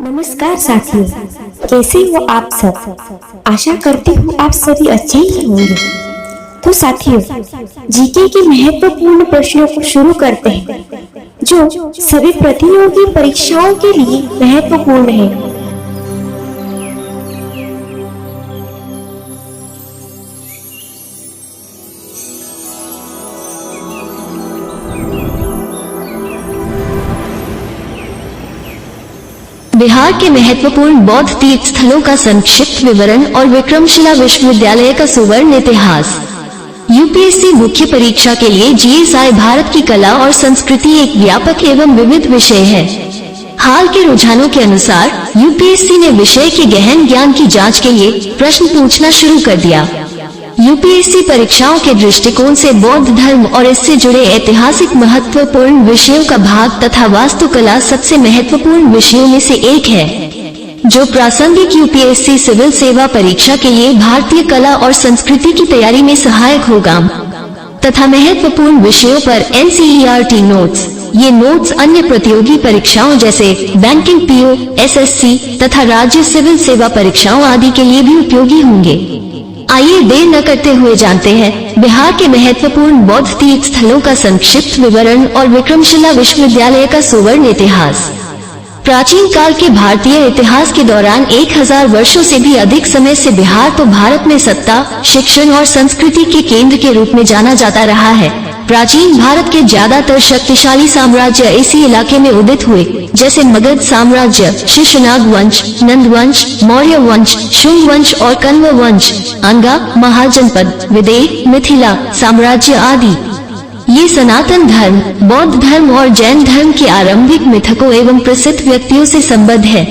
नमस्कार साथियों, कैसे हो आप सब। आशा करती हूँ आप सभी अच्छे ही होंगे। तो साथियों, जीके के महत्वपूर्ण प्रश्नों को शुरू करते हैं जो सभी प्रतियोगी परीक्षाओं के लिए महत्वपूर्ण है। बिहार के महत्वपूर्ण बौद्ध तीर्थ स्थलों का संक्षिप्त विवरण और विक्रमशिला विश्वविद्यालय का सुवर्ण इतिहास। यूपीएससी मुख्य परीक्षा के लिए जीएसआई भारत की कला और संस्कृति एक व्यापक एवं विविध विषय है। हाल के रुझानों के अनुसार यूपीएससी ने विषय के गहन ज्ञान की जांच के लिए प्रश्न पूछना शुरू कर दिया। यूपीएससी परीक्षाओं के दृष्टिकोण से बौद्ध धर्म और इससे जुड़े ऐतिहासिक महत्वपूर्ण विषयों का भाग तथा वास्तुकला सबसे महत्वपूर्ण विषयों में से एक है, जो प्रासंगिक यूपीएससी सिविल सेवा परीक्षा के लिए भारतीय कला और संस्कृति की तैयारी में सहायक होगा तथा महत्वपूर्ण विषयों पर एनसीईआरटी नोट्स। ये नोट्स अन्य प्रतियोगी परीक्षाओं जैसे बैंकिंग, पीओ, एसएससी तथा राज्य सिविल सेवा परीक्षाओं आदि के लिए भी उपयोगी होंगे। आइए देर न करते हुए जानते हैं बिहार के महत्वपूर्ण बौद्ध तीर्थ स्थलों का संक्षिप्त विवरण और विक्रमशिला विश्वविद्यालय का सुवर्ण इतिहास। प्राचीन काल के भारतीय इतिहास के दौरान 1000 वर्षों से भी अधिक समय से बिहार तो भारत में सत्ता, शिक्षण और संस्कृति के केंद्र के रूप में जाना जाता रहा है। प्राचीन भारत के ज्यादातर शक्तिशाली साम्राज्य इसी इलाके में उदित हुए, जैसे मगध साम्राज्य, शिशुनाग वंश, नंद वंश, मौर्य वंश, शुंग वंश और कण्व वंश, अंगा, महाजनपद, विदेह, मिथिला साम्राज्य आदि। ये सनातन धर्म, बौद्ध धर्म और जैन धर्म के आरंभिक मिथकों एवं प्रसिद्ध व्यक्तियों से संबद्ध है।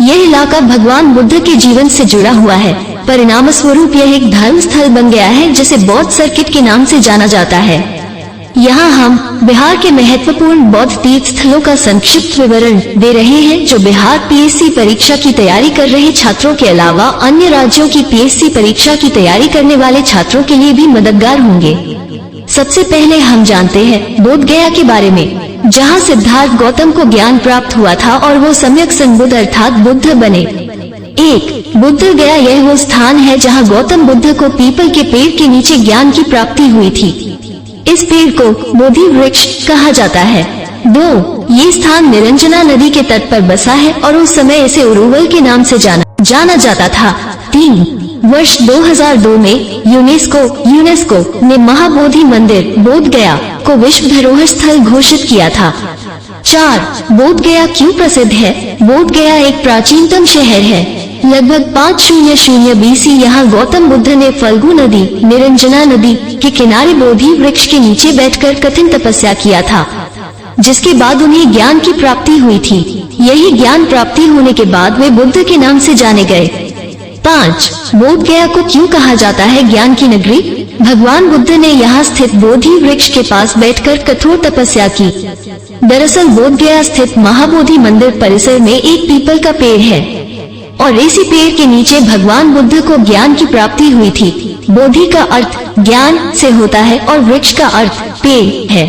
यह इलाका भगवान बुद्ध के जीवन से जुड़ा हुआ है। परिणाम स्वरूप यह एक धर्म स्थल बन गया है, जिसे बौद्ध सर्किट के नाम से जाना जाता है। यहाँ हम बिहार के महत्वपूर्ण बौद्ध तीर्थ स्थलों का संक्षिप्त विवरण दे रहे हैं, जो बिहार पीएससी परीक्षा की तैयारी कर रहे छात्रों के अलावा अन्य राज्यों की पीएससी परीक्षा की तैयारी करने वाले छात्रों के लिए भी मददगार होंगे। सबसे पहले हम जानते हैं बोध गया के बारे में, जहाँ सिद्धार्थ गौतम को ज्ञान प्राप्त हुआ था और वो सम्यक संबुद्ध अर्थात बुद्ध बने। 1. बुद्ध गया यह वो स्थान है जहाँ गौतम बुद्ध को पीपल के पेड़ के नीचे ज्ञान की प्राप्ति हुई थी। इस पेड़ को बोधि वृक्ष कहा जाता है। 2. ये स्थान निरंजना नदी के तट पर बसा है और उस समय इसे उरुवल के नाम से जाना जाता था। 3. वर्ष 2002 में यूनेस्को ने महाबोधि मंदिर बोध गया को विश्व धरोहर स्थल घोषित किया था। 4. बोध गया क्यों प्रसिद्ध है? बोध गया एक प्राचीनतम शहर है। लगभग 500 BC यहाँ गौतम बुद्ध ने फल्गु नदी, निरंजना नदी के किनारे बोधि वृक्ष के नीचे बैठकर कठिन तपस्या किया था, जिसके बाद उन्हें ज्ञान की प्राप्ति हुई थी। यही ज्ञान प्राप्ति होने के बाद वे बुद्ध के नाम से जाने गए। 5. बोध गया को क्यों कहा जाता है ज्ञान की नगरी? भगवान बुद्ध ने यहाँ स्थित बोधि वृक्ष के पास बैठकर कठोर तपस्या की। दरअसल बोध गया स्थित महाबोधि मंदिर परिसर में एक पीपल का पेड़ है और इसी पेड़ के नीचे भगवान बुद्ध को ज्ञान की प्राप्ति हुई थी। बोधि का अर्थ ज्ञान से होता है और वृक्ष का अर्थ पेड़ है।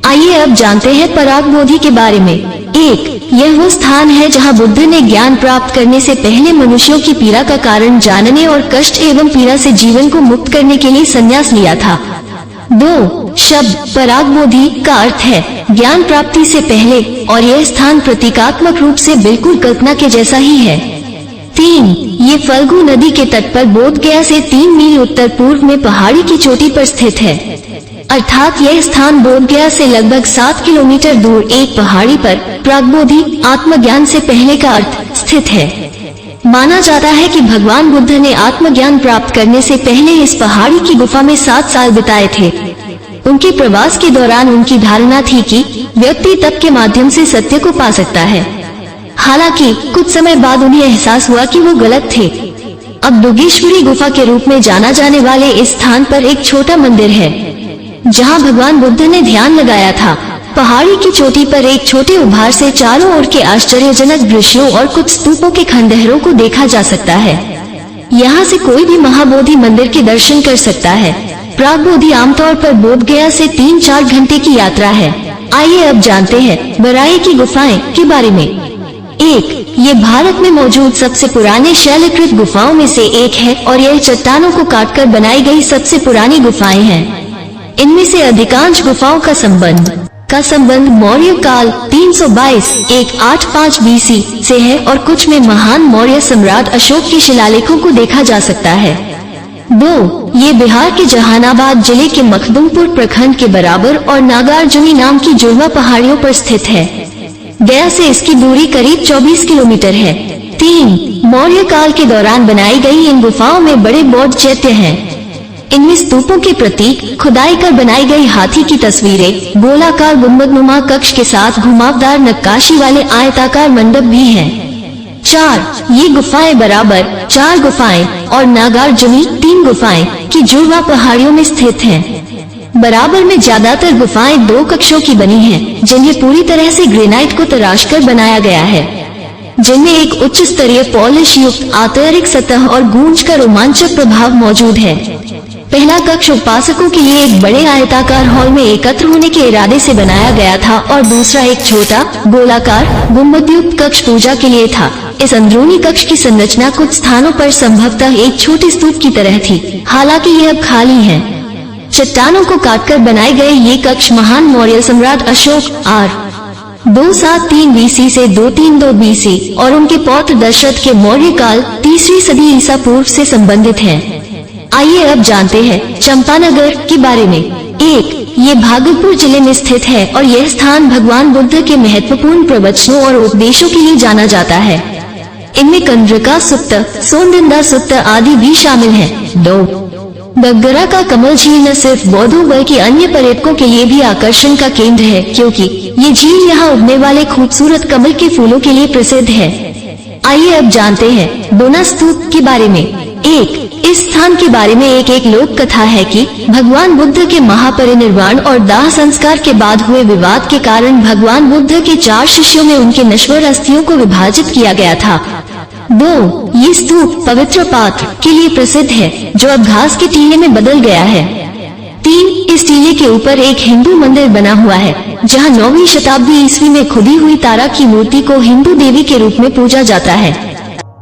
आइए अब जानते हैं पराग बोधि के बारे में। 1. यह वो स्थान है जहाँ बुद्ध ने ज्ञान प्राप्त करने से पहले मनुष्यों की पीड़ा का कारण जानने और कष्ट एवं पीड़ा से जीवन को मुक्त करने के लिए संन्यास लिया था। 2. शब्द पराग बोधि का अर्थ है ज्ञान प्राप्ति से पहले और यह स्थान प्रतीकात्मक रूप से बिल्कुल कल्पना के जैसा ही है। 3. ये फल्गु नदी के तट पर बोध गया से 3 मील उत्तर पूर्व में पहाड़ी की चोटी पर स्थित है, अर्थात यह स्थान बोध गया से लगभग 7 किलोमीटर दूर एक पहाड़ी पर प्राग्बोधि आत्मज्ञान से पहले का अर्थ स्थित है। माना जाता है कि भगवान बुद्ध ने आत्मज्ञान प्राप्त करने से पहले इस पहाड़ी की गुफा में 7 साल बिताए थे। उनके प्रवास के दौरान उनकी धारणा थी कि व्यक्ति तप के माध्यम से सत्य को पा सकता है। हालांकि कुछ समय बाद उन्हें एहसास हुआ कि वो गलत थे। अब दुगेश्वरी गुफा के रूप में जाना जाने वाले इस स्थान पर एक छोटा मंदिर है, जहां भगवान बुद्ध ने ध्यान लगाया था। पहाड़ी की चोटी पर एक छोटे उभार से चारों ओर के आश्चर्यजनक दृश्यों और कुछ स्तूपों के खंडहरों को देखा जा सकता है। यहाँ से कोई भी महाबोधि मंदिर के दर्शन कर सकता है। प्राग्बोधि आमतौर पर बोध गया से 3-4 घंटे की यात्रा है। आइए अब जानते हैं बराई की गुफाएं के बारे में। 1. ये भारत में मौजूद सबसे पुराने शैलकृत गुफाओं में से एक है और यह चट्टानों को काटकर बनाई गई सबसे पुरानी गुफाएं हैं। इनमें से अधिकांश गुफाओं का संबंध मौर्य काल 322-185 BC से है और कुछ में महान मौर्य सम्राट अशोक के शिलालेखों को देखा जा सकता है। 2. ये बिहार के जहानाबाद जिले के मखदुमपुर प्रखंड के बराबर और नागार्जुनी नाम की जुड़वा पहाड़ियों पर स्थित है। गया से इसकी दूरी करीब 24 किलोमीटर है। 3. मौर्य काल के दौरान बनाई गई इन गुफाओं में बड़े बौद्ध चैत्य हैं। इनमें स्तूपों के प्रतीक, खुदाई कर बनाई गई हाथी की तस्वीरें, गोलाकार गुंबदनुमा कक्ष के साथ घुमावदार नक्काशी वाले आयताकार मंडप भी हैं। 4. ये गुफाएं बराबर 4 गुफाएं और नागार्जुनी 3 गुफाएं की जुड़वा पहाड़ियों में स्थित हैं। बराबर में ज्यादातर गुफाएं 2 कक्षों की बनी हैं, जिन्हें पूरी तरह से ग्रेनाइट को तराशकर बनाया गया है, जिनमें एक उच्च स्तरीय पॉलिश युक्त आंतरिक सतह और गूंज का रोमांचक प्रभाव मौजूद है। पहला कक्ष उपासकों के लिए एक बड़े आयताकार हॉल में एकत्र होने के इरादे से बनाया गया था और दूसरा एक छोटा गोलाकार गुंबदयुक्त कक्ष पूजा के लिए था। इस अंदरूनी कक्ष की संरचना कुछ स्थानों पर संभवतः एक छोटे स्तूप की तरह थी, हालांकि ये अब खाली है। चट्टानों को काटकर बनाए गए ये कक्ष महान मौर्य सम्राट अशोक R 273 BC से 232 BC और उनके पौत्र दशरथ के मौर्य काल 3वीं सदी ईसा पूर्व से संबंधित हैं। आइए अब जानते हैं चंपानगर के बारे में। 1. ये भागलपुर जिले में स्थित है और यह स्थान भगवान बुद्ध के महत्वपूर्ण प्रवचनों और उपदेशों के लिए जाना जाता है। इनमें कंद्रका सुत्त, सोनदिंदा सुत्त आदि भी शामिल हैं। 2. डगरा का कमल झील न सिर्फ बौद्धों बल्कि अन्य पर्यटकों के लिए भी आकर्षण का केंद्र है, क्योंकि ये झील यहाँ उगने वाले खूबसूरत कमल के फूलों के लिए प्रसिद्ध है। आइए अब जानते हैं डोना स्तूप के बारे में। 1. इस स्थान के बारे में एक लोक कथा है कि भगवान बुद्ध के महापरिनिर्वाण और दाह संस्कार के बाद हुए विवाद के कारण भगवान बुद्ध के 4 शिष्यों में उनके नश्वर अस्थियों को विभाजित किया गया था। 2. ये स्तूप पवित्र पात्र के लिए प्रसिद्ध है, जो अब घास के टीले में बदल गया है। 3. इस टीले के ऊपर एक हिंदू मंदिर बना हुआ है, जहां 9वीं शताब्दी ईस्वी में खुदी हुई तारा की मूर्ति को हिंदू देवी के रूप में पूजा जाता है।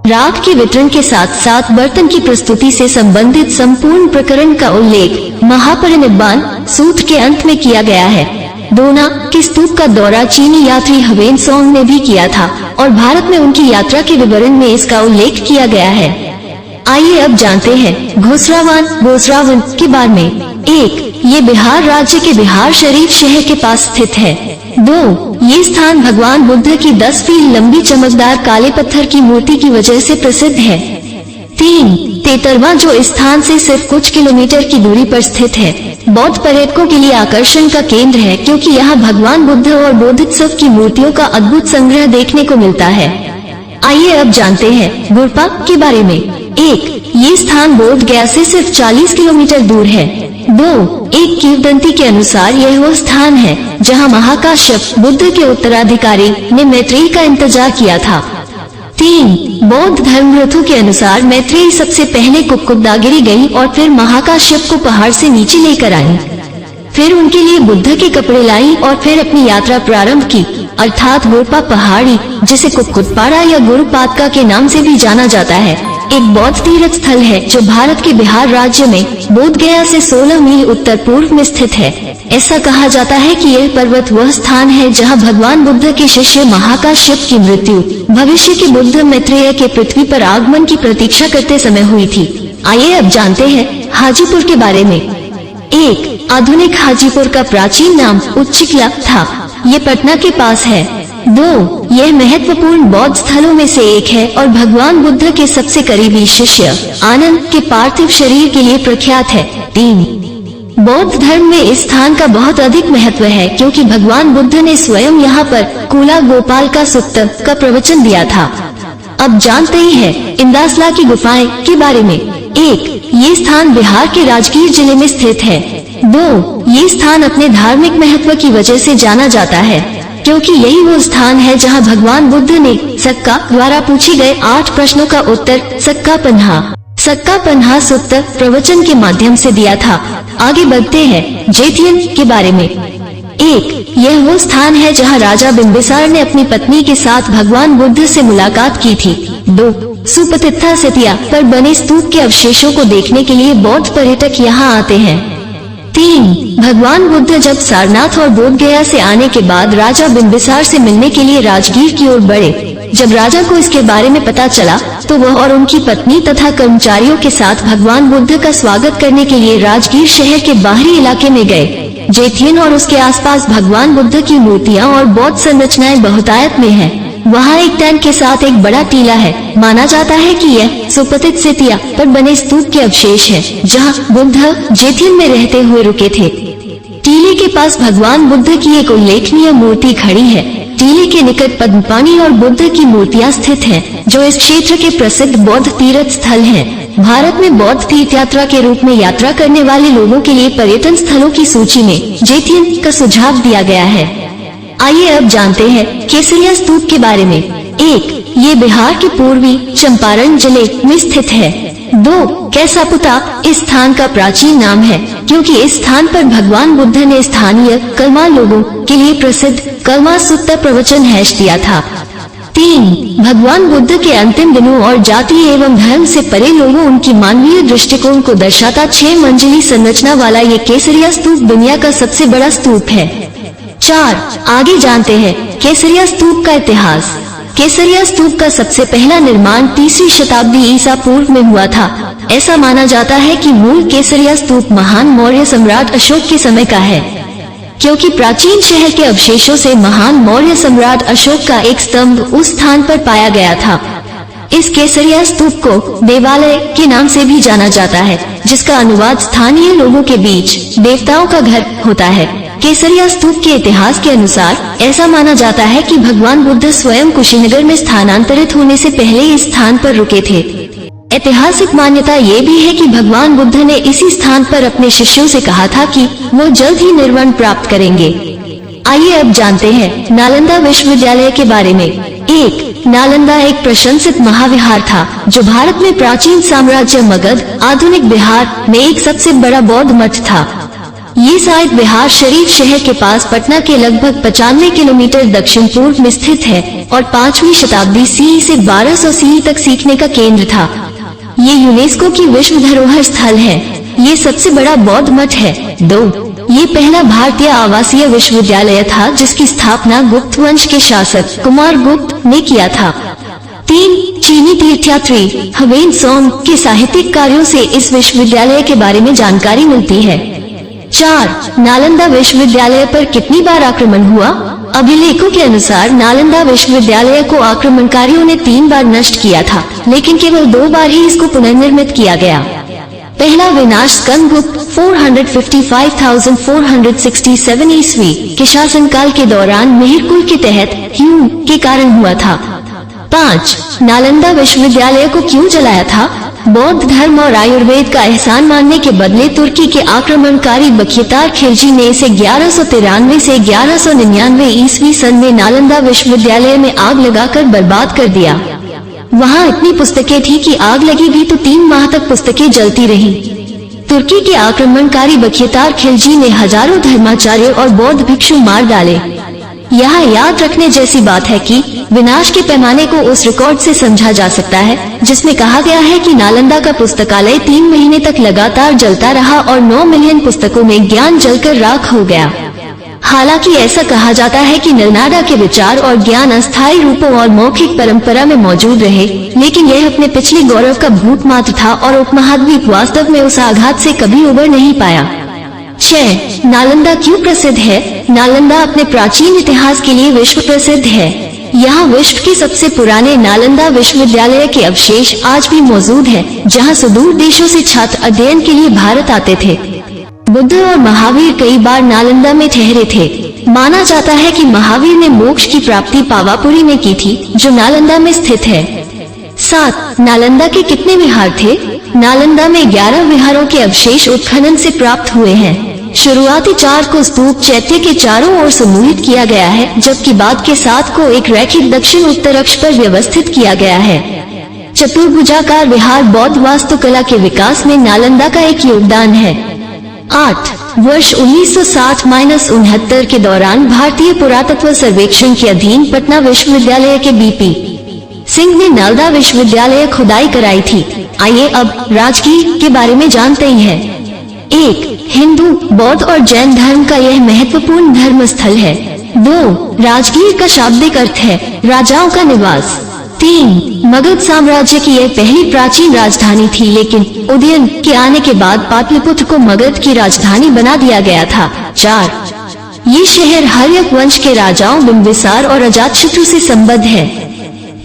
रात के वितरण के साथ साथ बर्तन की प्रस्तुति से संबंधित संपूर्ण प्रकरण का उल्लेख महापरिनिर्वाण सूत्र के अंत में किया गया है। डोना के स्तूप का दौरा चीनी यात्री हवेन सोंग ने भी किया था और भारत में उनकी यात्रा के विवरण में इसका उल्लेख किया गया है। आइए अब जानते हैं गोसरावन के बारे में। 1. ये बिहार राज्य के बिहार शरीफ शहर के पास स्थित है। 2. ये स्थान भगवान बुद्ध की 10 फीट लंबी चमकदार काले पत्थर की मूर्ति की वजह से प्रसिद्ध है। 3. तेतरवा जो इस स्थान से सिर्फ कुछ किलोमीटर की दूरी पर स्थित है, बौद्ध पर्यटकों के लिए आकर्षण का केंद्र है, क्योंकि यहाँ भगवान बुद्ध और बोधिसत्व की मूर्तियों का अद्भुत संग्रह देखने को मिलता है। आइए अब जानते हैं गुरपा के बारे में। 1. ये स्थान बोध गया से सिर्फ 40 किलोमीटर दूर है। 2. एक किंवदंती के अनुसार यह वो स्थान है जहां महाकाश्यप बुद्ध के उत्तराधिकारी ने मैत्रेयी का इंतजार किया था। 3. बौद्ध धर्म ग्रंथों के अनुसार मैत्रेयी सबसे पहले कुक्कुटदागिरी गई और फिर महाकाश्यप को पहाड़ से नीचे लेकर आई। फिर उनके लिए बुद्ध के कपड़े लाई और फिर अपनी यात्रा प्रारंभ की, अर्थात गुरपा पहाड़ी, जिसे कुक्कुटपाड़ा या गुरुपादका के नाम से भी जाना जाता है, एक बौद्ध तीर्थ स्थल है जो भारत के बिहार राज्य में बोध गया से 16 मील उत्तर पूर्व में स्थित है। ऐसा कहा जाता है कि यह पर्वत वह स्थान है जहां भगवान बुद्ध के शिष्य महाकाश्यप की मृत्यु भविष्य के बुद्ध मैत्रेय के पृथ्वी पर आगमन की प्रतीक्षा करते समय हुई थी। आइए अब जानते हैं हाजीपुर के बारे में। 1. आधुनिक हाजीपुर का प्राचीन नाम उच्चिकला था। ये पटना के पास है। 2. यह महत्वपूर्ण बौद्ध स्थलों में से एक है और भगवान बुद्ध के सबसे करीबी शिष्य आनंद के पार्थिव शरीर के लिए प्रख्यात है। 3. बौद्ध धर्म में इस स्थान का बहुत अधिक महत्व है, क्योंकि भगवान बुद्ध ने स्वयं यहाँ पर कूला गोपाल का सुत्त का प्रवचन दिया था। अब जानते ही हैं इंदासला की गुफाएं के बारे में। 1. ये स्थान बिहार के राजगीर जिले में स्थित है। 2. ये स्थान अपने धार्मिक महत्व की वजह से जाना जाता है, क्योंकि यही वो स्थान है जहां भगवान बुद्ध ने सक्का द्वारा पूछे गए 8 प्रश्नों का उत्तर सक्का पन्हा सुत्त प्रवचन के माध्यम से दिया था। आगे बढ़ते हैं जैतियन के बारे में। 1. यह वो स्थान है जहां राजा बिंबिसार ने अपनी पत्नी के साथ भगवान बुद्ध से मुलाकात की थी। 2. सुपतित्था सेतिया पर बने स्तूप के अवशेषों को देखने के लिए बौद्ध पर्यटक यहाँ आते हैं। 3. भगवान बुद्ध जब सारनाथ और बोध गया से आने के बाद राजा बिंबिसार से मिलने के लिए राजगीर की ओर बढ़े। जब राजा को इसके बारे में पता चला तो वह और उनकी पत्नी तथा कर्मचारियों के साथ भगवान बुद्ध का स्वागत करने के लिए राजगीर शहर के बाहरी इलाके में गए। जैथियन और उसके आसपास भगवान बुद्ध की मूर्तियां और बौद्ध संरचनाएं बहुतायत में हैं। वहाँ एक टैंक के साथ एक बड़ा टीला है। माना जाता है कि यह सुपतित सेतिया पर बने स्तूप के अवशेष है, जहाँ बुद्ध जैथियन में रहते हुए रुके थे। टीले के पास भगवान बुद्ध की एक उल्लेखनीय मूर्ति खड़ी है। टीले के निकट पद्मपाणि और बुद्ध की मूर्तियां स्थित हैं, जो इस क्षेत्र के प्रसिद्ध बौद्ध तीर्थ स्थल हैं। भारत में बौद्ध तीर्थ यात्रा के रूप में यात्रा करने वाले लोगों के लिए पर्यटन स्थलों की सूची में जैथियन का सुझाव दिया गया है। आइए अब जानते हैं केसरिया स्तूप के बारे में। 1. ये बिहार के पूर्वी चंपारण जिले में स्थित है। 2. कैसापुता इस स्थान का प्राचीन नाम है, क्योंकि इस स्थान पर भगवान बुद्ध ने स्थानीय कलमा लोगों के लिए प्रसिद्ध कलमा सुत्ता प्रवचन हैश दिया था। 3. भगवान बुद्ध के अंतिम दिनों और जाति एवं धर्म से परे लोगों उनकी मानवीय दृष्टिकोण को दर्शाता 6 मंजिली संरचना वाला ये केसरिया स्तूप दुनिया का सबसे बड़ा स्तूप है। 4. आगे जानते हैं केसरिया स्तूप का इतिहास। केसरिया स्तूप का सबसे पहला निर्माण 3वीं शताब्दी ईसा पूर्व में हुआ था। ऐसा माना जाता है कि मूल केसरिया स्तूप महान मौर्य सम्राट अशोक के समय का है, क्योंकि प्राचीन शहर के अवशेषों से महान मौर्य सम्राट अशोक का एक स्तंभ उस स्थान पर पाया गया था। इस केसरिया स्तूप को देवालय के नाम से भी जाना जाता है, जिसका अनुवाद स्थानीय लोगों के बीच देवताओं का घर होता है। केसरिया स्तूप के इतिहास के अनुसार ऐसा माना जाता है कि भगवान बुद्ध स्वयं कुशीनगर में स्थानांतरित होने से पहले इस स्थान पर रुके थे। ऐतिहासिक मान्यता ये भी है कि भगवान बुद्ध ने इसी स्थान पर अपने शिष्यों से कहा था कि वो जल्द ही निर्वाण प्राप्त करेंगे। आइए अब जानते हैं नालंदा विश्वविद्यालय के बारे में। 1. नालंदा एक प्रशंसित महाविहार था, जो भारत में प्राचीन साम्राज्य मगध आधुनिक बिहार में एक सबसे बड़ा बौद्ध मठ था। ये शायद बिहार शरीफ शहर के पास पटना के लगभग 95 किलोमीटर दक्षिण पूर्व में स्थित है और 5वीं शताब्दी CE से 1200 CE तक सीखने का केंद्र था। ये यूनेस्को की विश्व धरोहर स्थल है। ये सबसे बड़ा बौद्ध मठ है। 2. ये पहला भारतीय आवासीय विश्वविद्यालय था, जिसकी स्थापना गुप्त वंश के शासक कुमार गुप्त ने किया था। 3. चीनी तीर्थयात्री हवेन सोंग के साहित्यिक कार्यों से इस विश्वविद्यालय के बारे में जानकारी मिलती है। 4. नालंदा विश्वविद्यालय पर कितनी बार आक्रमण हुआ? अभिलेखों के अनुसार नालंदा विश्वविद्यालय को आक्रमणकारियों ने 3 बार नष्ट किया था, लेकिन केवल 2 बार ही इसको पुनर्निर्मित किया गया। पहला विनाश स्कंदगुप्त 455,467 ईस्वी के शासनकाल के दौरान मिहिर के तहत ह्यूम के कारण हुआ था। 5. नालंदा विश्वविद्यालय को क्यों जलाया था? बौद्ध धर्म और आयुर्वेद का एहसान मानने के बदले तुर्की के आक्रमणकारी बख्तियार खिलजी ने इसे 1193 से 1199 ईस्वी सन में नालंदा विश्वविद्यालय में आग लगाकर बर्बाद कर दिया। वहाँ इतनी पुस्तकें थी कि आग लगी भी तो 3 माह तक पुस्तकें जलती रही। तुर्की के आक्रमणकारी बख्तियार खिलजी ने हजारों धर्माचार्य और बौद्ध भिक्षु मार डाले। यहाँ याद रखने जैसी बात है कि विनाश के पैमाने को उस रिकॉर्ड से समझा जा सकता है, जिसमें कहा गया है कि नालंदा का पुस्तकालय 3 महीने तक लगातार जलता रहा और 9 मिलियन पुस्तकों में ज्ञान जलकर राख हो गया। हालांकि ऐसा कहा जाता है कि नालंदा के विचार और ज्ञान अस्थायी रूपों और मौखिक परंपरा में मौजूद रहे, लेकिन यह अपने पिछले गौरव का भूत मात्र था और उपमहाद्वीप वास्तव में उस आघात से कभी उबर नहीं पाया। 6. नालंदा क्यों प्रसिद्ध है? नालंदा अपने प्राचीन इतिहास के लिए विश्व प्रसिद्ध है। यहाँ विश्व के सबसे पुराने नालंदा विश्वविद्यालय के अवशेष आज भी मौजूद हैं, जहाँ सुदूर देशों से छात्र अध्ययन के लिए भारत आते थे। बुद्ध और महावीर कई बार नालंदा में ठहरे थे। माना जाता है कि महावीर ने मोक्ष की प्राप्ति पावापुरी में की थी, जो नालंदा में स्थित है। 7. नालंदा के कितने विहार थे? नालंदा में 11 विहारों के अवशेष उत्खनन से प्राप्त हुए हैं। शुरुआती 4 को स्तूप चैत्य के चारों ओर समूहित किया गया है, जबकि बाद के 7 को एक रैखिक दक्षिण उत्तर अक्ष पर व्यवस्थित किया गया है। चतुर्भुजाकार विहार बौद्ध वास्तुकला के विकास में नालंदा का एक योगदान है। 8. वर्ष 1960-69 के दौरान भारतीय पुरातत्व सर्वेक्षण के अधीन पटना विश्वविद्यालय के बीपी सिंह ने नालंदा विश्वविद्यालय खुदाई कराई थी। आइए अब राजगीर के बारे में जानते हैं। 1. हिंदू, बौद्ध और जैन धर्म का यह महत्वपूर्ण धर्म स्थल है। 2. राजगीर का शाब्दिक अर्थ है राजाओं का निवास। 3. मगध साम्राज्य की यह पहली प्राचीन राजधानी थी, लेकिन उदयन के आने के बाद पाटलिपुत्र को मगध की राजधानी बना दिया गया था। 4. ये शहर हर्यक वंश के राजाओं बिंबिसार और अजातशत्रु से संबद्ध है।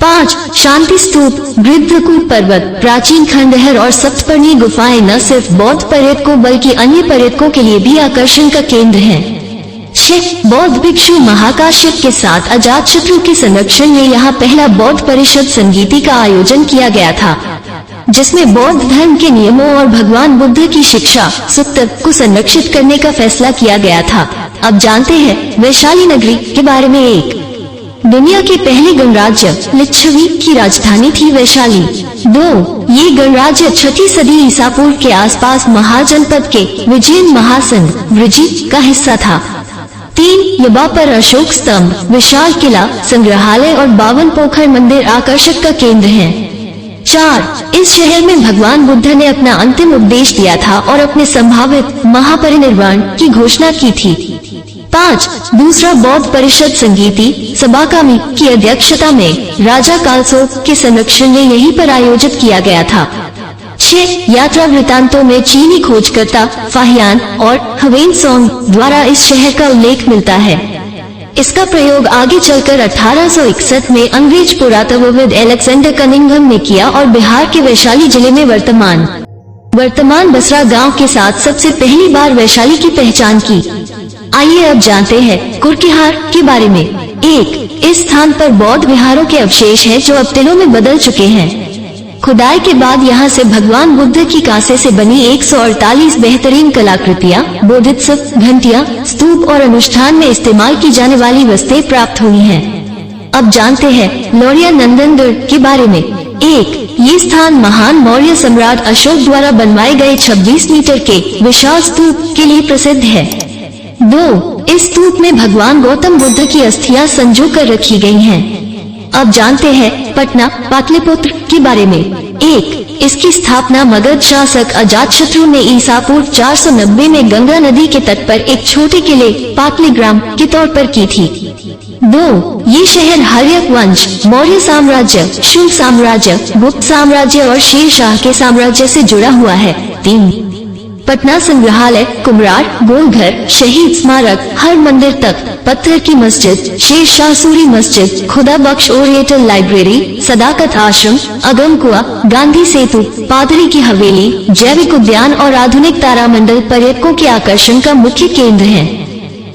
5. शांति स्तूप, गृध्रकूट पर्वत, प्राचीन खंडहर और सप्तपर्णी गुफाएं न सिर्फ बौद्ध पर्यटकों बल्कि अन्य पर्यटकों के लिए भी आकर्षण का केंद्र हैं। 6. बौद्ध भिक्षु महाकाश्यप के साथ अजातशत्रु के संरक्षण में यहाँ पहला बौद्ध परिषद संगीति का आयोजन किया गया था, जिसमें बौद्ध धर्म के नियमों और भगवान बुद्ध की शिक्षा सूत्र को संरक्षित करने का फैसला किया गया था। अब जानते हैं वैशाली नगरी के बारे में। 1. दुनिया के पहले गणराज्य लिच्छवी की राजधानी थी वैशाली। 2. ये गणराज्य 6ठी सदी ईसा पूर्व के आसपास महाजनपद के विजयन महासंघ वृजी का हिस्सा था। 3. यबा पर अशोक स्तंभ, विशाल किला, संग्रहालय और 52 पोखर मंदिर आकर्षक का केंद्र हैं। 4. इस शहर में भगवान बुद्ध ने अपना अंतिम उपदेश दिया था और अपने संभावित महापरिनिर्वाण की घोषणा की थी। 5. दूसरा बौद्ध परिषद संगीति सबाकामी की अध्यक्षता में राजा कालसो के संरक्षण में यहीं पर आयोजित किया गया था। 6. यात्रा वृतांतों में चीनी खोजकर्ता फाहियान और ह्वेनसोंग द्वारा इस शहर का उल्लेख मिलता है। इसका प्रयोग आगे चलकर 1861 में अंग्रेज पुरातत्वविद अलेक्जेंडर कनिंघम ने किया और बिहार के वैशाली जिले में वर्तमान बसरा गांव के साथ सबसे पहली बार वैशाली की पहचान की। आइए अब जानते हैं कुरकेहार के बारे में। 1. इस स्थान पर बौद्ध विहारों के अवशेष हैं जो अब टिलों में बदल चुके हैं। खुदाई के बाद यहाँ से भगवान बुद्ध की कांसे से बनी 148 बेहतरीन कलाकृतियाँ, बोधित्सव, घंटियाँ, स्तूप और अनुष्ठान में इस्तेमाल की जाने वाली वस्तुएं प्राप्त हुई हैं। अब जानते हैं लौरिया नंदनगढ़ के बारे में। 1. ये स्थान महान मौर्य सम्राट अशोक द्वारा बनवाए गए 26 मीटर के विशाल स्तूप के लिए प्रसिद्ध है। 2. इस स्तूप में भगवान गौतम बुद्ध की अस्थियां संजो कर रखी गई हैं। अब जानते हैं पटना पाटलिपुत्र के बारे में। 1. इसकी स्थापना मगध शासक अजातशत्रु ने ईसा पूर्व 490 में गंगा नदी के तट पर एक छोटे किले पाटलिग्राम के तौर पर की थी। 2. ये शहर हर्यक वंश, मौर्य साम्राज्य, शुंग साम्राज्य, गुप्त साम्राज्य और शेरशाह के साम्राज्य से जुड़ा हुआ है। 3. पटना संग्रहालय, कुम्हरार, गोलघर, शहीद स्मारक, हर मंदिर तक, पत्थर की मस्जिद, शेरशाह सूरी मस्जिद, खुदा बख्श ओरिएंटल लाइब्रेरी, सदाकत आश्रम, अगम कुआ, गांधी सेतु, पादरी की हवेली, जैविक उद्यान और आधुनिक तारामंडल पर्यटकों के आकर्षण का मुख्य केंद्र है।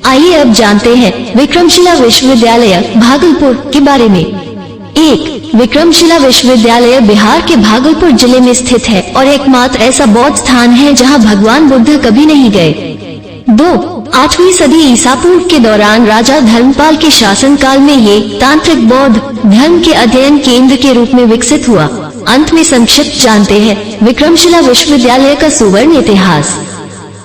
आइए अब जानते हैं विक्रमशिला विश्वविद्यालय भागलपुर के बारे में। 1. विक्रमशिला विश्वविद्यालय बिहार के भागलपुर जिले में स्थित है और एकमात्र ऐसा बौद्ध स्थान है जहां भगवान बुद्ध कभी नहीं गए। 2. 8वीं सदी ईसा पूर्व के दौरान राजा धर्मपाल के शासनकाल में ये तांत्रिक बौद्ध धर्म के अध्ययन केंद्र के रूप में विकसित हुआ। अंत में संक्षिप्त जानते हैं विक्रमशिला विश्वविद्यालय का सुवर्ण इतिहास।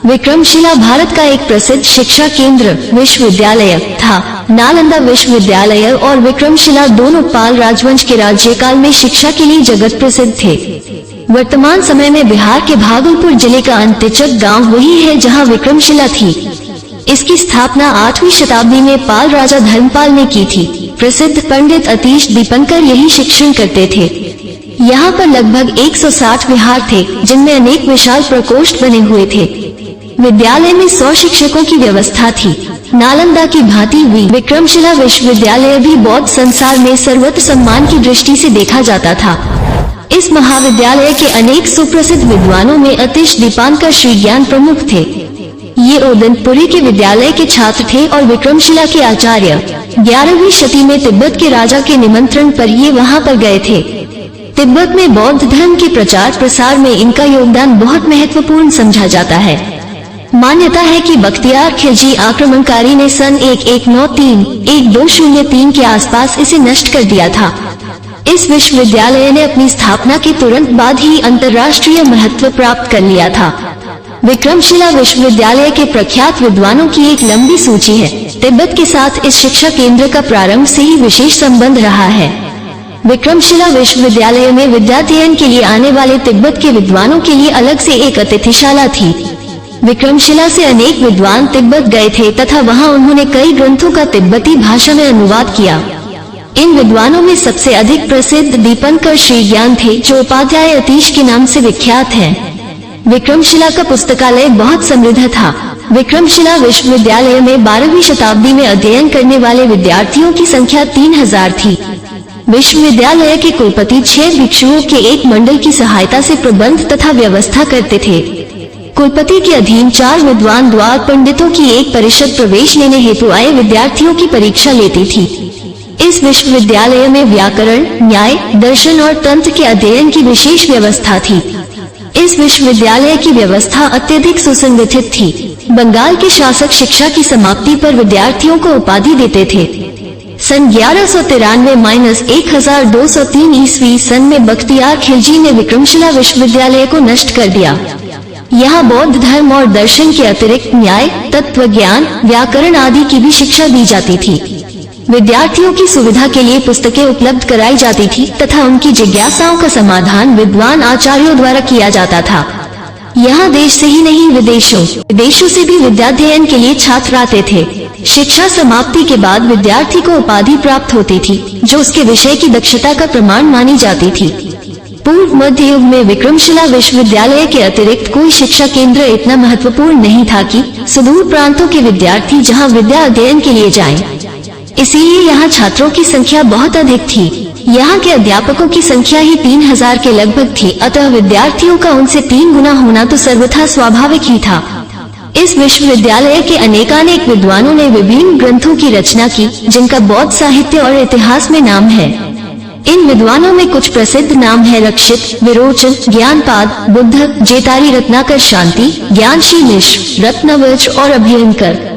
विक्रमशिला भारत का एक प्रसिद्ध शिक्षा केंद्र विश्वविद्यालय था। नालंदा विश्वविद्यालय और विक्रमशिला दोनों पाल राजवंश के राज्यकाल में शिक्षा के लिए जगत प्रसिद्ध थे। वर्तमान समय में बिहार के भागलपुर जिले का अंत्यचक गांव वही है जहां विक्रमशिला थी। इसकी स्थापना 8वीं शताब्दी में पाल राजा धर्मपाल ने की थी। प्रसिद्ध पंडित अतीश दीपंकर यही शिक्षण करते थे। यहाँ पर लगभग 160 विहार थे जिनमें अनेक विशाल प्रकोष्ठ बने हुए थे। विद्यालय में 100 शिक्षकों की व्यवस्था थी। नालंदा की भांति हुई विक्रमशिला विश्वविद्यालय भी बौद्ध संसार में सर्वत्र सम्मान की दृष्टि से देखा जाता था। इस महाविद्यालय के अनेक सुप्रसिद्ध विद्वानों में अतीश दीपंकर श्री ज्ञान प्रमुख थे। ये उदयपुरी के विद्यालय के छात्र थे और विक्रमशिला के आचार्य। 11वीं शती में तिब्बत के राजा के निमंत्रण पर ये वहाँ पर गए थे। तिब्बत में बौद्ध धर्म के प्रचार प्रसार में इनका योगदान बहुत महत्वपूर्ण समझा जाता है। मान्यता है कि बख्तियार खिलजी आक्रमणकारी ने सन 1103 के आसपास इसे नष्ट कर दिया था। इस विश्वविद्यालय ने अपनी स्थापना के तुरंत बाद ही अंतर्राष्ट्रीय महत्व प्राप्त कर लिया था। विक्रमशिला विश्वविद्यालय के प्रख्यात विद्वानों की एक लंबी सूची है। तिब्बत के साथ इस शिक्षा केंद्र का प्रारंभ से ही विशेष संबंध रहा है। विक्रमशिला विश्वविद्यालय में विद्याध्ययन के लिए आने वाले तिब्बत के विद्वानों के लिए अलग से एक अतिथिशाला थी। विक्रमशिला से अनेक विद्वान तिब्बत गए थे तथा वहां उन्होंने कई ग्रंथों का तिब्बती भाषा में अनुवाद किया। इन विद्वानों में सबसे अधिक प्रसिद्ध दीपंकर श्री ज्ञान थे, जो उपाध्याय अतीश के नाम से विख्यात हैं। विक्रमशिला का पुस्तकालय बहुत समृद्ध था। विक्रमशिला विश्वविद्यालय में 12वीं शताब्दी में अध्ययन करने वाले विद्यार्थियों की संख्या 3000 थी। विश्वविद्यालय के कुलपति 6 भिक्षुओं के एक मंडल की सहायता से प्रबंध तथा व्यवस्था करते थे। कुलपति के अधीन 4 विद्वान द्वार पंडितों की एक परिषद प्रवेश लेने हेतु आए विद्यार्थियों की परीक्षा लेती थी। इस विश्वविद्यालय में व्याकरण, न्याय, दर्शन और तंत्र के अध्ययन की विशेष व्यवस्था थी। इस विश्वविद्यालय की व्यवस्था अत्यधिक सुसंगठित थी। बंगाल के शासक शिक्षा की समाप्ति पर विद्यार्थियों को उपाधि देते थे। सन 1193-1203 ईस्वी सन में बख्तियार खिलजी ने विक्रमशिला विश्वविद्यालय को नष्ट कर दिया। यहाँ बौद्ध धर्म और दर्शन के अतिरिक्त न्याय, तत्वज्ञान, व्याकरण आदि की भी शिक्षा दी जाती थी। विद्यार्थियों की सुविधा के लिए पुस्तकें उपलब्ध कराई जाती थी तथा उनकी जिज्ञासाओं का समाधान विद्वान आचार्यों द्वारा किया जाता था। यहाँ देश से ही नहीं विदेशों से भी विद्याध्ययन के लिए छात्र आते थे। शिक्षा समाप्ति के बाद विद्यार्थी को उपाधि प्राप्त होती थी, जो उसके विषय की दक्षता का प्रमाण मानी जाती थी। पूर्व मध्य युग में विक्रमशिला विश्वविद्यालय के अतिरिक्त कोई शिक्षा केंद्र इतना महत्वपूर्ण नहीं था कि सुदूर प्रांतों के विद्यार्थी जहाँ विद्या अध्ययन के लिए जाएं। इसीलिए यहाँ छात्रों की संख्या बहुत अधिक थी। यहाँ के अध्यापकों की संख्या ही 3000 के लगभग थी, अतः विद्यार्थियों का उनसे 3 गुना होना तो सर्वथा स्वाभाविक ही था। इस विश्वविद्यालय के अनेकानेक विद्वानों ने विभिन्न ग्रंथों की रचना की, जिनका बौद्ध साहित्य और इतिहास में नाम है। इन विद्वानों में कुछ प्रसिद्ध नाम है रक्षित, विरोचन, ज्ञानपाद, बुद्ध, जेतारी रत्नाकर शांति, ज्ञानशील मिश्र, रत्नवच और अभियंकर।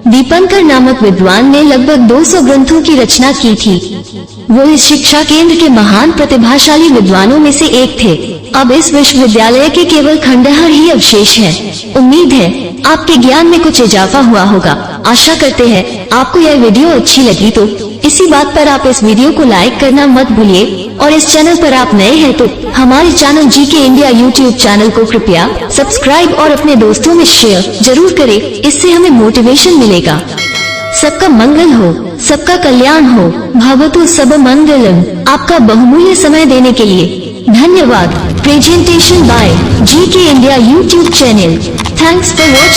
दीपंकर नामक विद्वान ने लगभग 200 ग्रंथों की रचना की थी। वो इस शिक्षा केंद्र के महान प्रतिभाशाली विद्वानों में से एक थे। अब इस विश्वविद्यालय के केवल खंडहर ही अवशेष हैं। उम्मीद है आपके ज्ञान में कुछ इजाफा हुआ होगा। आशा करते हैं आपको यह वीडियो अच्छी लगी तो इसी बात पर आप इस वीडियो को लाइक करना मत भूलिए, और इस चैनल पर आप नए हैं तो हमारे channel GK India YouTube channel को कृपया सब्सक्राइब और अपने दोस्तों में शेयर जरूर करें। इससे हमें मोटिवेशन मिलेगा। सबका मंगल हो, सबका कल्याण हो, भवतु सब मंगलम। आपका बहुमूल्य समय देने के लिए धन्यवाद। Presentation by GK India YouTube channel. Thanks for watching.